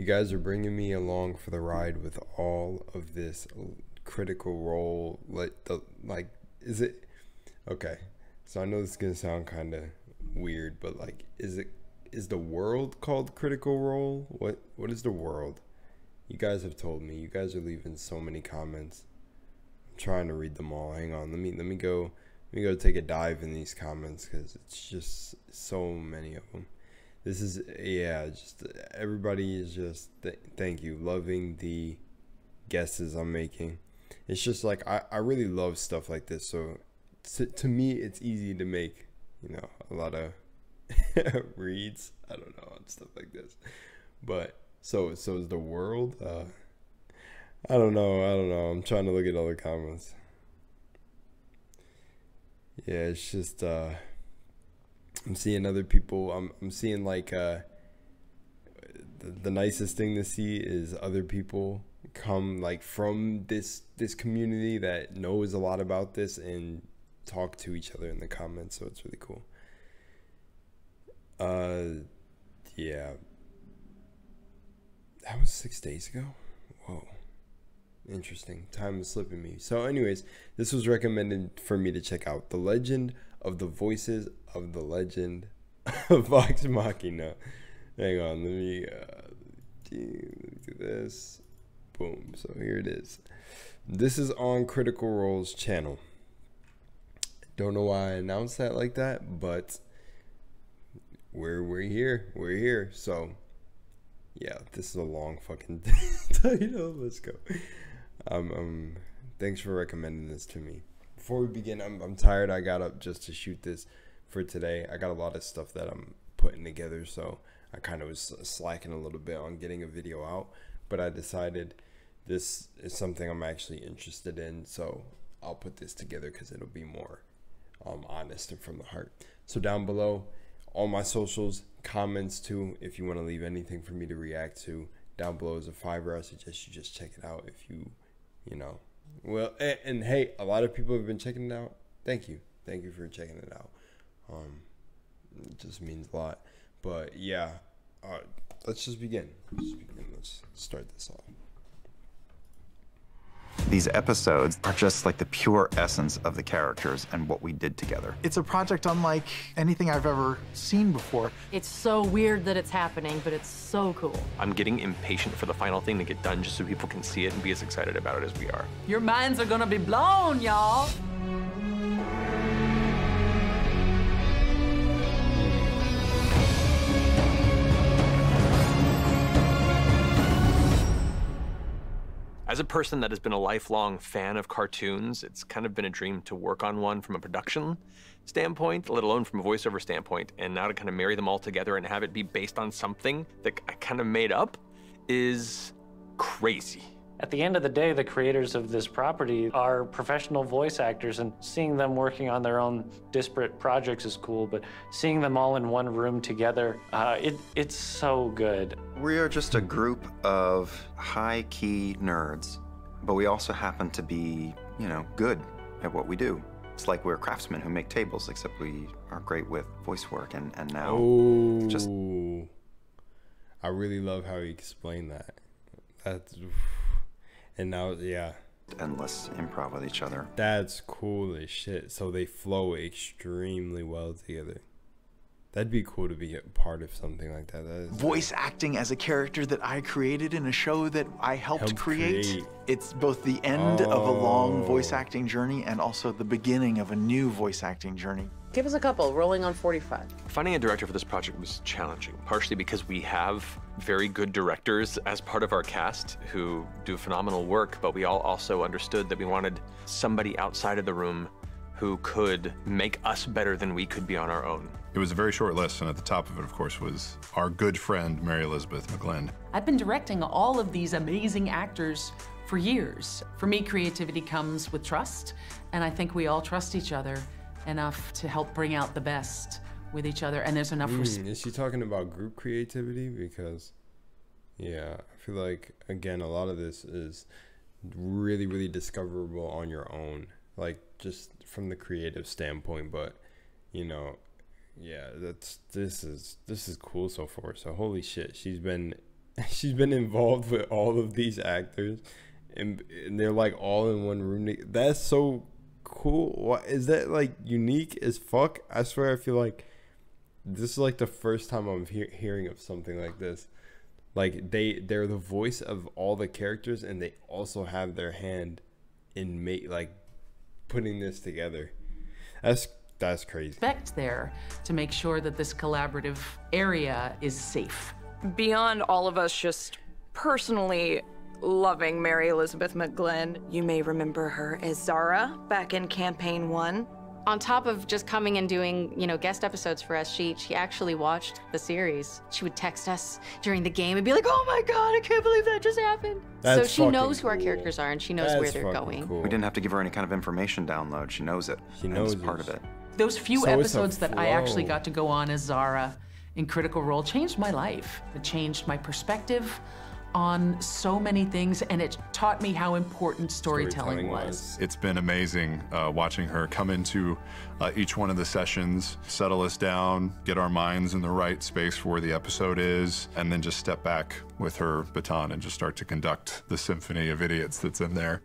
You guys are bringing me along for the ride with all of this critical role. Is it okay? So I know this is gonna sound kind of weird, but like, is the world called Critical Role? What is the world? You guys have told me. You guys are leaving so many comments. I'm trying to read them all. Hang on. Let me go take a dive in these comments because it's just so many of them. This is, yeah, just everybody is just thank you, loving the guesses I'm making. It's just like I really love stuff like this. So to me, it's easy to make, a lot of reads. I don't know, and stuff like this. But so is the world. I don't know. I'm trying to look at all the comments. Yeah, it's just I'm seeing other people. I'm seeing like the nicest thing to see is other people come like from this community that knows a lot about this and talk to each other in the comments. So it's really cool. Yeah, that was 6 days ago. Whoa, interesting. Time is slipping me. So anyways, this was recommended for me to check out: The Legend of the Voices of the Legend of Vox Machina. Hang on, let me do this. Boom. So here it is. This is on Critical Role's channel. Don't know why I announced that like that, but we're here. So yeah, this is a long fucking title. Let's go. Thanks for recommending this to me. Before we begin, I'm tired. I got up just to shoot this for today. I got a lot of stuff that I'm putting together, so I kind of was slacking a little bit on getting a video out, but I decided this is something I'm actually interested in, so I'll put this together because it'll be more honest and from the heart. So down below, all my socials, comments too, if you want to leave anything for me to react to, down below is a Fiverr. I suggest you just check it out if you well, and hey, a lot of people have been checking it out. Thank you for checking it out. It just means a lot. But yeah, let's just begin. Let's start this off. These episodes are just like the pure essence of the characters and what we did together. It's a project unlike anything I've ever seen before. It's so weird that it's happening, but it's so cool. I'm getting impatient for the final thing to get done just so people can see it and be as excited about it as we are. Your minds are gonna be blown, y'all. As a person that has been a lifelong fan of cartoons, it's kind of been a dream to work on one from a production standpoint, let alone from a voiceover standpoint, and now to kind of marry them all together and have it be based on something that I kind of made up is crazy. At the end of the day, the creators of this property are professional voice actors, and seeing them working on their own disparate projects is cool, but seeing them all in one room together, it's so good. We are just a group of high-key nerds, but we also happen to be, good at what we do. It's like we're craftsmen who make tables, except we are great with voice work, and now just... I really love how you explained that. That's... And now, yeah. Endless improv with each other. That's cool as shit. So they flow extremely well together. That'd be cool to be a part of something like that. Voice acting as a character that I created in a show that I helped create. It's both the end of a long voice acting journey and also the beginning of a new voice acting journey. Give us a couple, rolling on 45. Finding a director for this project was challenging, partially because we have very good directors as part of our cast who do phenomenal work, but we all also understood that we wanted somebody outside of the room who could make us better than we could be on our own. It was a very short list, and at the top of it, of course, was our good friend, Mary Elizabeth McGlynn. I've been directing all of these amazing actors for years. For me, creativity comes with trust, and I think we all trust each other enough to help bring out the best with each other, and there's enough respect. Is she talking about group creativity? Because, yeah, I feel like, again, a lot of this is really, really discoverable on your own, like just from the creative standpoint, but, yeah, this is cool so far. So holy shit, she's been she's been involved with all of these actors, and they're like all in one room. That's so cool. What is that, like, unique as fuck? I swear, I feel like this is like the first time I'm hearing of something like this. Like they're the voice of all the characters, and they also have their hand in like putting this together. That's crazy. Respect there to make sure that this collaborative area is safe. Beyond all of us just personally loving Mary Elizabeth McGlynn, you may remember her as Zara back in Campaign 1. On top of just coming and doing, you know, guest episodes for us, she actually watched the series. She would text us during the game and be like, "Oh my God, I can't believe that just happened." So she knows who our characters are, and she knows where they're going. Cool. We didn't have to give her any kind of information download. She knows it. She knows part of it. Those few episodes that I actually got to go on as Zara in Critical Role changed my life. It changed my perspective on so many things, and it taught me how important storytelling was. It's been amazing watching her come into each one of the sessions, settle us down, get our minds in the right space for where the episode is, and then just step back with her baton and just start to conduct the symphony of idiots that's in there.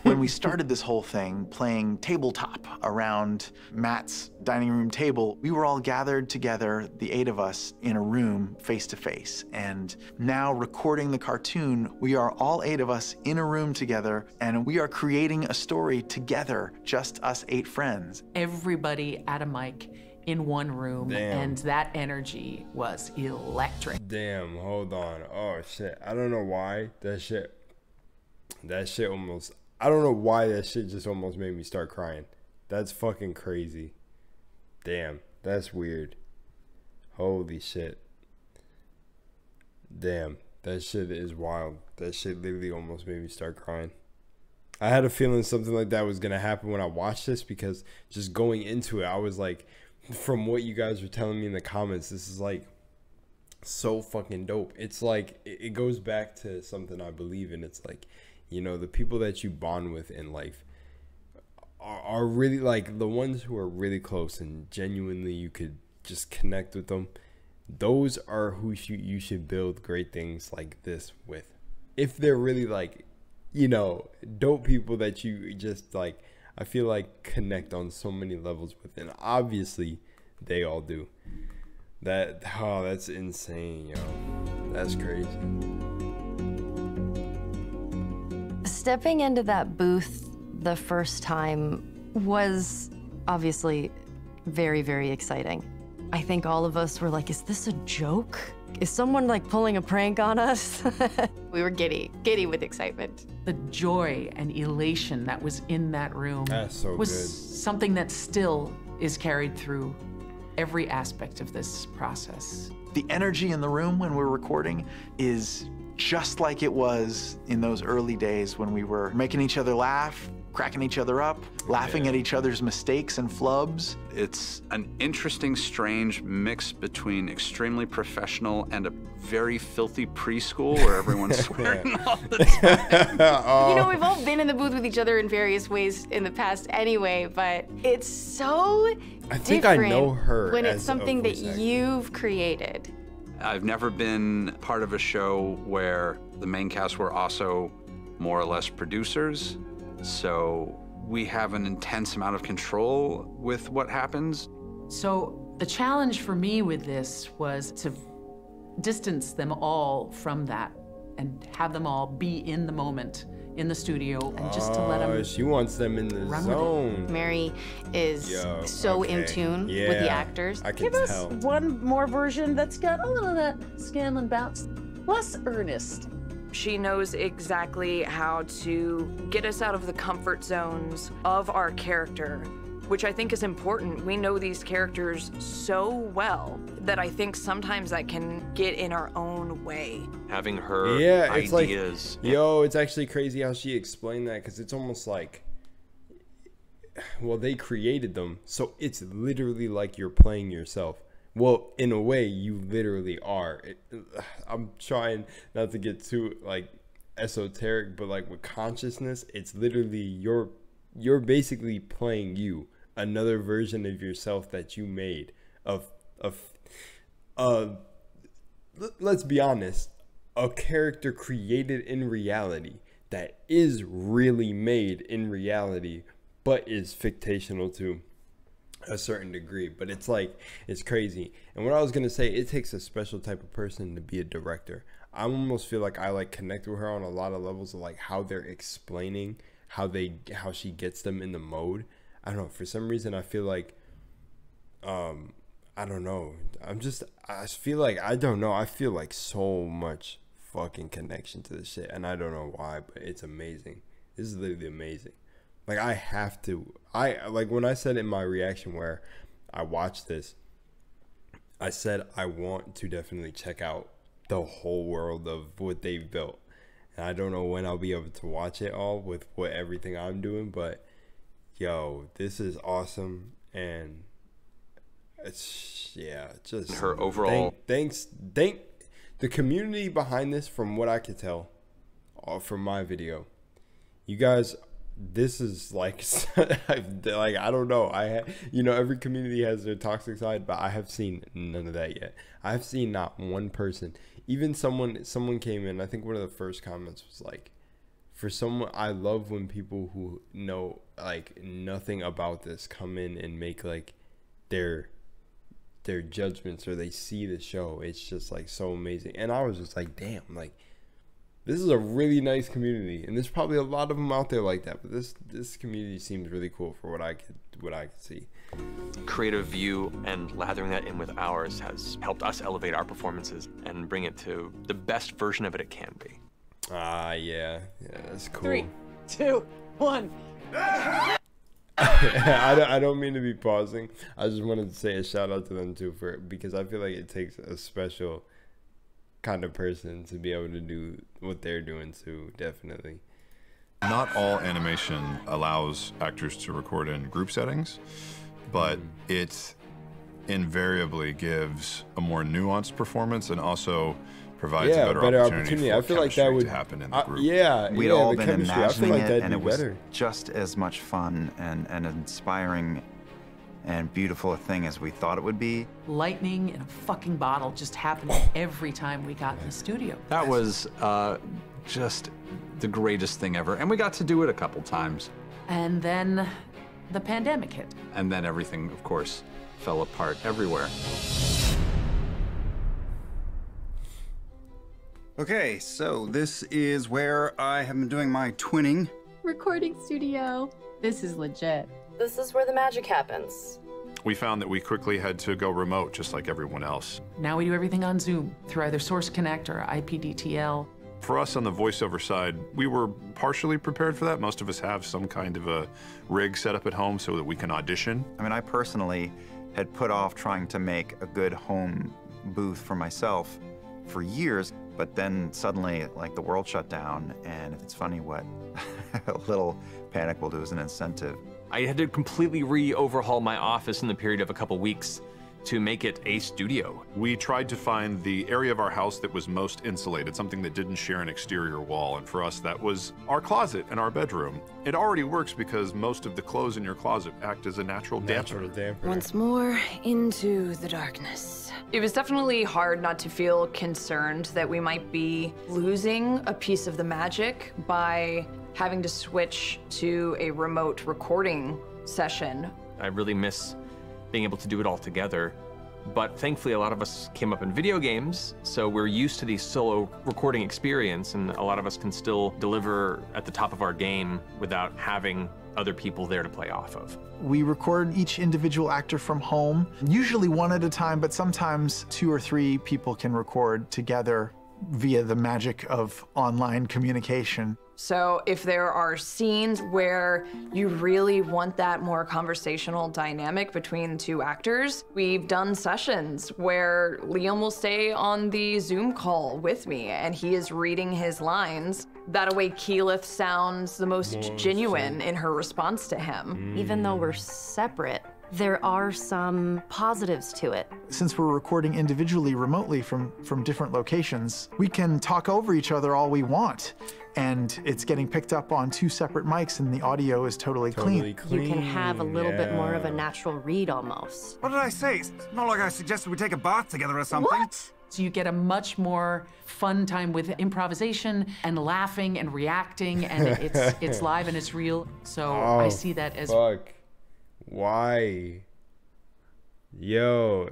When we started this whole thing, playing tabletop around Matt's dining room table, we were all gathered together, the 8 of us, in a room face to face. And now recording the cartoon, we are all 8 of us in a room together, and we are creating a story together, just us 8 friends. Everybody at a mic in one room, and that energy was electric. Damn, hold on. Oh shit. I don't know why that shit almost, I don't know why that shit just almost made me start crying. That's fucking crazy. Damn, that's weird. Holy shit. Damn, that shit is wild. That shit literally almost made me start crying. I had a feeling something like that was gonna happen when I watched this, because just going into it, I was like, from what you guys were telling me in the comments, this is like so fucking dope. It's like, it goes back to something I believe in. It's like, you know, the people that you bond with in life are really, like, the ones who are really close and genuinely you could just connect with them. Those are who you should build great things like this with. If they're really, like, you know, dope people that you just, like, I feel like connect on so many levels with. And obviously they all do. That's insane, yo. That's crazy. Stepping into that booth the first time was obviously very, very exciting. I think all of us were like, is this a joke? Is someone like pulling a prank on us? We were giddy with excitement. The joy and elation that was in that room was something that still is carried through every aspect of this process. The energy in the room when we're recording is just like it was in those early days when we were making each other laugh, cracking each other up, laughing at each other's mistakes and flubs. It's an interesting, strange mix between extremely professional and a very filthy preschool where everyone's swearing all the time. You know, we've all been in the booth with each other in various ways in the past anyway, but it's so I think I know her when it's something that you've created. I've never been part of a show where the main cast were also more or less producers, so we have an intense amount of control with what happens. So the challenge for me with this was to distance them all from that and have them all be in the moment in the studio, and just to let them. She wants them in the zone. Mary is so in tune with the actors. I can Give tell. us one more version that's got a little of that Scanlan bounce, less earnest. She knows exactly how to get us out of the comfort zones of our character, which I think is important. We know these characters so well that I think sometimes that can get in our own way. Having her it's ideas. Like, yo, it's actually crazy how she explained that, because it's almost like, well, they created them, so it's literally like you're playing yourself. Well, in a way, you literally are. I'm trying not to get too, like, esoteric, but, like, with consciousness, it's literally you're basically playing you, another version of yourself that you made of let's be honest, a character created in reality that is really made in reality, but is fictional to a certain degree. But it's like, it's crazy. And what I was gonna say, it takes a special type of person to be a director. I almost feel like I like connect with her on a lot of levels of like how they're explaining how she gets them in the mode. I don't know, for some reason I feel like I don't know, I feel like so much fucking connection to this shit, and I don't know why, but it's amazing. This is literally amazing. Like, like when I said in my reaction where I watched this, I said I want to definitely check out the whole world of what they've built. And I don't know when I'll be able to watch it all with everything I'm doing, but yo, this is awesome. And it's, yeah, just her overall thank the community behind this, from what I could tell from my video, you guys, this is like like, I don't know, every community has their toxic side, but I have seen none of that yet. I've seen not one person, even someone came in, I think one of the first comments was like, for someone, I love when people who know like nothing about this come in and make like their judgments, or they see the show. It's just like so amazing. And I was just like, damn, like, this is a really nice community, and there's probably a lot of them out there like that, but this community seems really cool for what I could see. Creative view and lathering that in with ours has helped us elevate our performances and bring it to the best version of it can be. Yeah, that's cool. 3, 2, 1. I don't mean to be pausing. I just wanted to say a shout out to them too, because I feel like it takes a special kind of person to be able to do what they're doing too, definitely. Not all animation allows actors to record in group settings, but it invariably gives a more nuanced performance and also provides a better opportunity for I feel like that would happen in the group. We'd all been imagining it, and it was better. just as much fun and inspiring and beautiful a thing as we thought it would be. Lightning in a fucking bottle just happening every time we got in the studio. That was just the greatest thing ever. And we got to do it a couple times. And then the pandemic hit. And then everything, of course, fell apart everywhere. Okay, so this is where I have been doing my twinning. Recording studio. This is legit. This is where the magic happens. We found that we quickly had to go remote, just like everyone else. Now we do everything on Zoom through either Source Connect or IPDTL. For us on the voiceover side, we were partially prepared for that. Most of us have some kind of a rig set up at home so that we can audition. I mean, I personally had put off trying to make a good home booth for myself for years, but then suddenly, like, the world shut down, and it's funny what a little panic will do as an incentive. I had to completely re-overhaul my office in the period of a couple weeks to make it a studio. We tried to find the area of our house that was most insulated, something that didn't share an exterior wall, and for us that was our closet and our bedroom. It already works because most of the clothes in your closet act as a natural damper. Once more into the darkness. It was definitely hard not to feel concerned that we might be losing a piece of the magic by having to switch to a remote recording session. I really miss being able to do it all together. But thankfully, a lot of us came up in video games, so we're used to the solo recording experience, and a lot of us can still deliver at the top of our game without having other people there to play off of. We record each individual actor from home, usually one at a time, but sometimes 2 or 3 people can record together via the magic of online communication. So if there are scenes where you really want that more conversational dynamic between 2 actors, we've done sessions where Liam will stay on the Zoom call with me and he is reading his lines. That way Keyleth sounds the most genuine in her response to him. Even though we're separate, there are some positives to it. Since we're recording individually remotely from different locations, we can talk over each other all we want. And it's getting picked up on 2 separate mics and the audio is totally clean. You can have a little bit more of a natural read almost. What did I say? It's not like I suggested we take a bath together or something. What? So you get a much more fun time with improvisation and laughing and reacting, and it's live and it's real. So I see that as fuck. Why? Yo.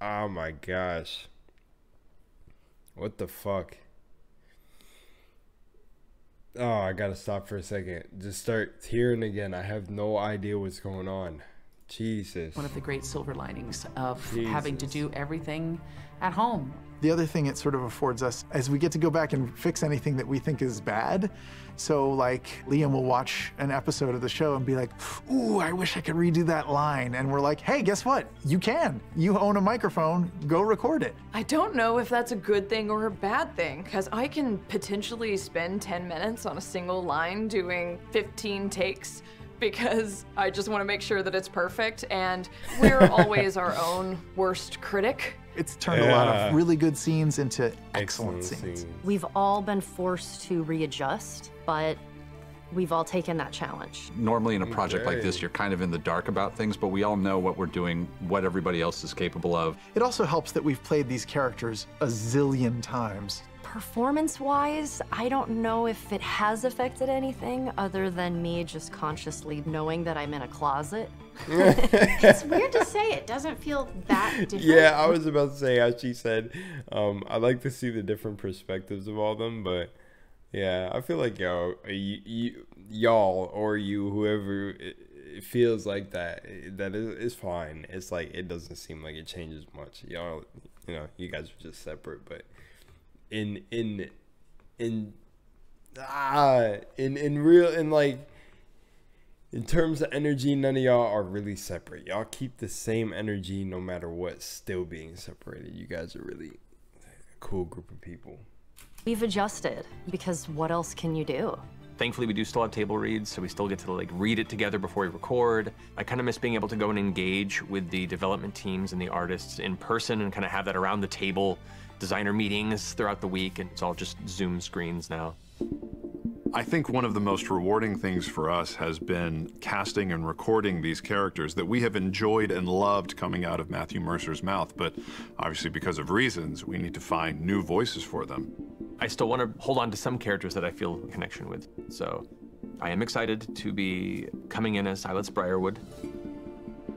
Oh my gosh. What the fuck? Oh, I gotta stop for a second. Just start hearing again. I have no idea what's going on. Jesus. one of the great silver linings of having to do everything at home. The other thing it sort of affords us is we get to go back and fix anything that we think is bad. So like Liam will watch an episode of the show and be like, ooh, I wish I could redo that line. And we're like, hey, guess what? You can. You own a microphone, go record it. I don't know if that's a good thing or a bad thing, because I can potentially spend 10 minutes on a single line doing 15 takes because I just want to make sure that it's perfect, and we're always our own worst critic. It's turned a lot of really good scenes into excellent scenes. We've all been forced to readjust, but we've all taken that challenge. Normally in a project like this, you're kind of in the dark about things, but we all know what we're doing, what everybody else is capable of. It also helps that we've played these characters a zillion times. Performance-wise, I don't know if it has affected anything other than me just consciously knowing that I'm in a closet. It's weird to say it doesn't feel that different. Yeah, I was about to say, as she said, I like to see the different perspectives of all of them, but yeah, I feel like y'all or you, whoever it feels like that is fine. It's like, it doesn't seem like it changes much. Y'all, you know, you guys are just separate, but in terms of energy, none of y'all are really separate. Y'all keep the same energy no matter what, still being separated. You guys are really a cool group of people. We've adjusted, because what else can you do? Thankfully, we do still have table reads, so we still get to like read it together before we record. I kind of miss being able to go and engage with the development teams and the artists in person and kind of have that around the table, designer meetings throughout the week, and it's all just Zoom screens now. I think one of the most rewarding things for us has been casting and recording these characters that we have enjoyed and loved coming out of Matthew Mercer's mouth, but obviously because of reasons, we need to find new voices for them. I still want to hold on to some characters that I feel a connection with, so I am excited to be coming in as Silas Briarwood.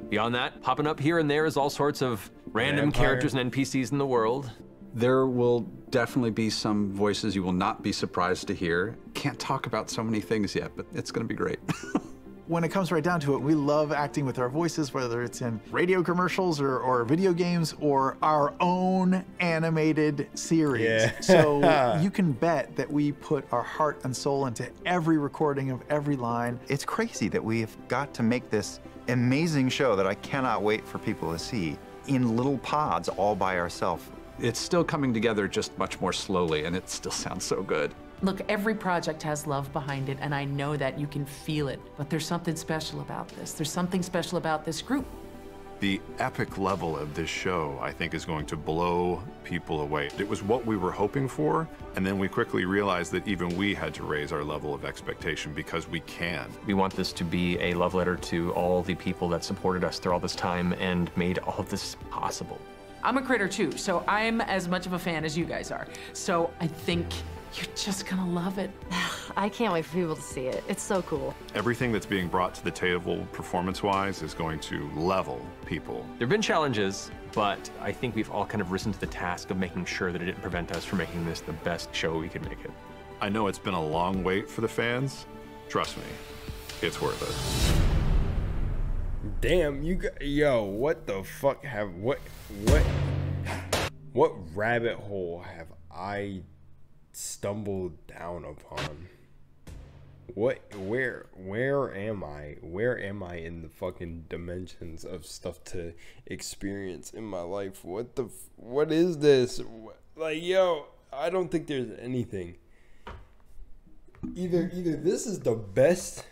Beyond that, popping up here and there is all sorts of random characters and NPCs in the world. There will definitely be some voices you will not be surprised to hear. Can't talk about so many things yet, but it's going to be great. When it comes right down to it, we love acting with our voices, whether it's in radio commercials or video games or our own animated series. Yeah. So you can bet that we put our heart and soul into every recording of every line. It's crazy that we've got to make this amazing show that I cannot wait for people to see in little pods all by ourselves. It's still coming together just much more slowly, and it still sounds so good. Look, every project has love behind it, and I know that you can feel it, but there's something special about this. There's something special about this group. The epic level of this show, I think, is going to blow people away. It was what we were hoping for, and then we quickly realized that even we had to raise our level of expectation because we can. We want this to be a love letter to all the people that supported us through all this time and made all of this possible. I'm a critter too, so I'm as much of a fan as you guys are. So I think you're just gonna love it. I can't wait for people to see it. It's so cool. Everything that's being brought to the table performance-wise is going to level people. There have been challenges, but I think we've all kind of risen to the task of making sure that it didn't prevent us from making this the best show we could make it. I know it's been a long wait for the fans. Trust me, it's worth it. Damn, yo, what the fuck what rabbit hole have I stumbled down upon? Where am I? Where am I in the fucking dimensions of stuff to experience in my life? What is this? Like, yo, I don't think there's anything. Either this is the best.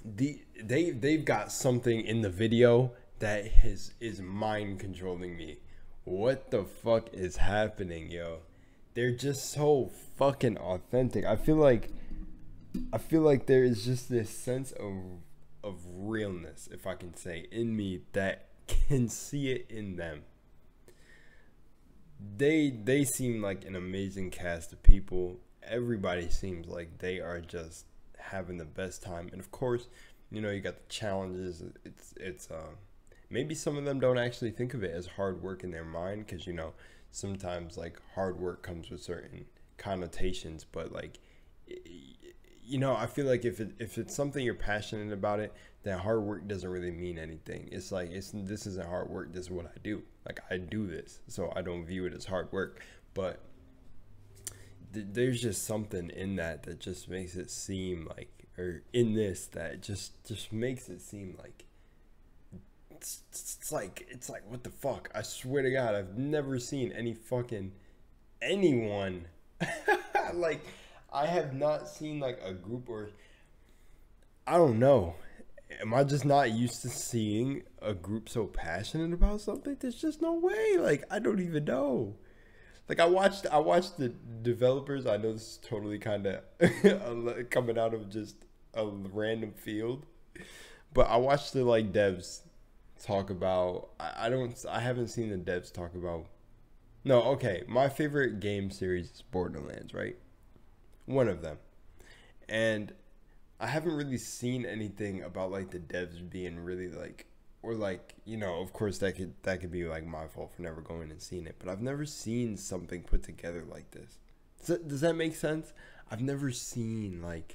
They've got something in the video that is mind controlling me. What the fuck is happening, yo? They're just so fucking authentic. I feel like there is just this sense of realness, if I can say, in me that can see it in them. they seem like an amazing cast of people. Everybody seems like they are just having the best time. And of course, you know, you got the challenges. It's maybe some of them don't actually think of it as hard work in their mind, because, you know, sometimes like hard work comes with certain connotations, but like, you know, I feel like if it's something you're passionate about it, then hard work doesn't really mean anything. It's like, this isn't hard work, this is what I do. Like, I do this, so I don't view it as hard work. But there's just something in that just makes it seem like, or in this, that just makes it seem like it's like what the fuck? I swear to God, I've never seen anyone like, I have not seen like a group, or I don't know. Am I just not used to seeing a group so passionate about something? There's just no way. Like, I don't even know. Like, I watched the developers. I know this is totally kind of coming out of just a random field, but I watched the like devs talk about. I haven't seen the devs talk about. No, okay. My favorite game series is Borderlands, right? One of them, and I haven't really seen anything about like the devs being really like, or like, you know, of course that could be like my fault for never going and seeing it, but I've never seen something put together like this. Does that make sense? I've never seen, like,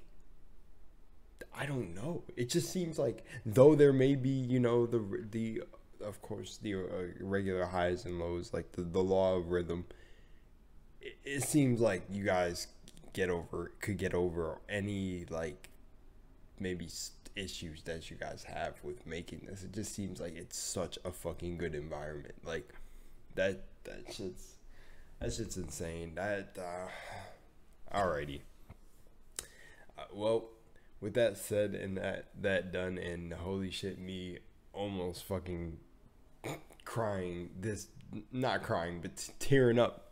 I don't know. It just seems like, though there may be, you know, the of course the regular highs and lows, like the law of rhythm. It seems like you guys could get over any like maybe issues that you guys have with making this. It just seems like it's such a fucking good environment. Like that shit's insane. Alrighty. Well, with that said, and that done, and holy shit, me almost fucking crying. Not crying, but tearing up.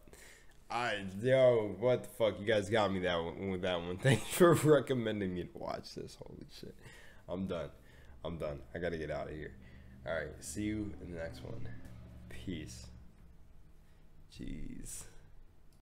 Yo, what the fuck? You guys got me with that one. Thanks for recommending me to watch this. Holy shit. I'm done. I gotta get out of here. Alright, see you in the next one. Peace. Jeez.